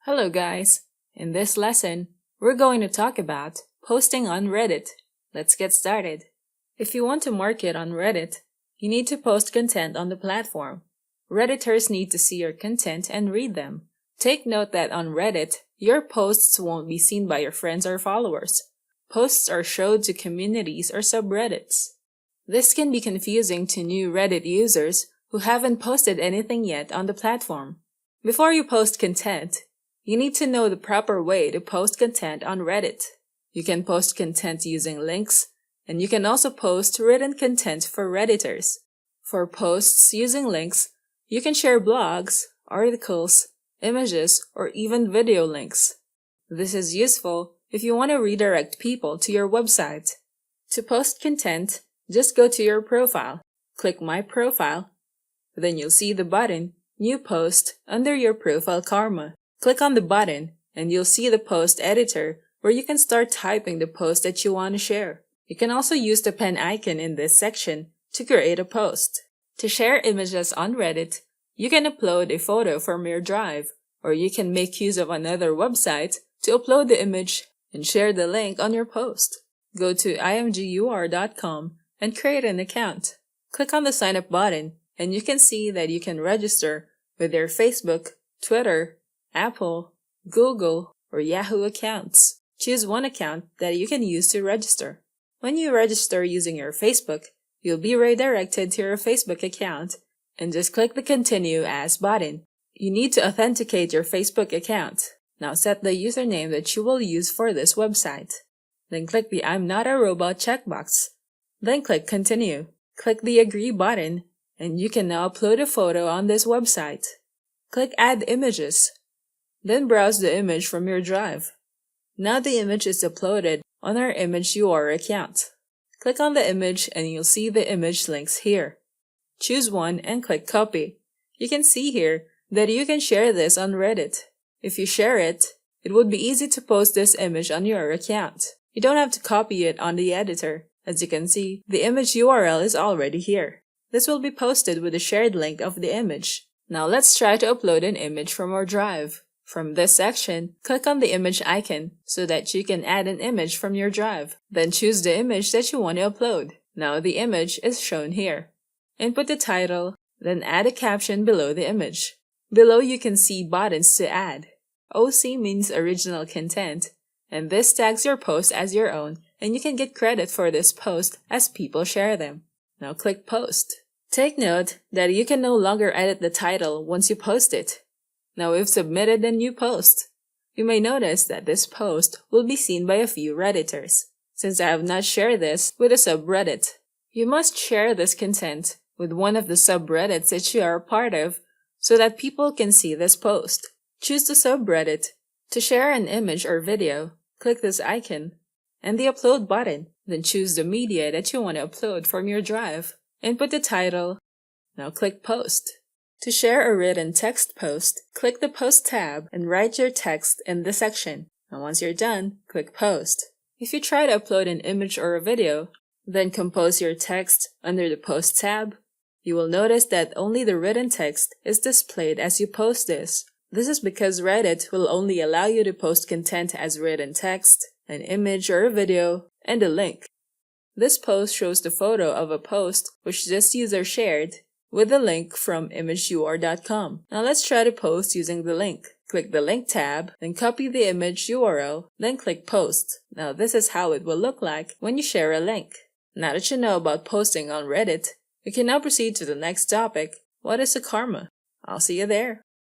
Hello guys! In this lesson, we're going to talk about posting on Reddit. Let's get started. If you want to market on Reddit, you need to post content on the platform. Redditors need to see your content and read them. Take note that on Reddit, your posts won't be seen by your friends or followers. Posts are showed to communities or subreddits. This can be confusing to new Reddit users who haven't posted anything yet on the platform. Before you post content, you need to know the proper way to post content on Reddit. You can post content using links, and you can also post written content for Redditors. For posts using links, you can share blogs, articles, images, or even video links. This is useful if you want to redirect people to your website. To post content, just go to your profile, click My Profile, then you'll see the button New Post under your profile karma. Click on the button and you'll see the post editor where you can start typing the post that you want to share. You can also use the pen icon in this section to create a post. To share images on Reddit, you can upload a photo from your drive, or you can make use of another website to upload the image and share the link on your post. Go to imgur.com and create an account. Click on the sign up button and you can see that you can register with your Facebook, Twitter, Apple, Google, or Yahoo accounts. Choose one account that you can use to register. When you register using your Facebook, you'll be redirected to your Facebook account and just click the Continue As button. You need to authenticate your Facebook account. Now set the username that you will use for this website. Then click the I'm not a robot checkbox. Then click Continue. Click the Agree button and you can now upload a photo on this website. Click Add Images. Then browse the image from your drive. Now the image is uploaded on our Imgur account. Click on the image and you'll see the image links here. Choose one and click Copy. You can see here that you can share this on Reddit. If you share it, it would be easy to post this image on your account. You don't have to copy it on the editor. As you can see, the image URL is already here. This will be posted with the shared link of the image. Now let's try to upload an image from our drive. From this section, click on the image icon so that you can add an image from your drive. Then choose the image that you want to upload. Now the image is shown here. Input the title, then add a caption below the image. Below you can see buttons to add. OC means original content, and this tags your post as your own, and you can get credit for this post as people share them. Now click Post. Take note that you can no longer edit the title once you post it. Now we've submitted a new post. You may notice that this post will be seen by a few Redditors, since I have not shared this with a subreddit. You must share this content with one of the subreddits that you are a part of so that people can see this post. Choose the subreddit. To share an image or video, click this icon and the Upload button. Then choose the media that you want to upload from your drive. Input the title. Now click Post. To share a written text post, click the Post tab and write your text in the section. And once you're done, click Post. If you try to upload an image or a video, then compose your text under the Post tab, you will notice that only the written text is displayed as you post this. This is because Reddit will only allow you to post content as written text, an image or a video, and a link. This post shows the photo of a post which this user shared with a link from imgur.com. Now let's try to post using the link. Click the Link tab, then copy the image URL, then click Post. Now this is how it will look like when you share a link. Now that you know about posting on Reddit, we can now proceed to the next topic. What is a karma? I'll see you there.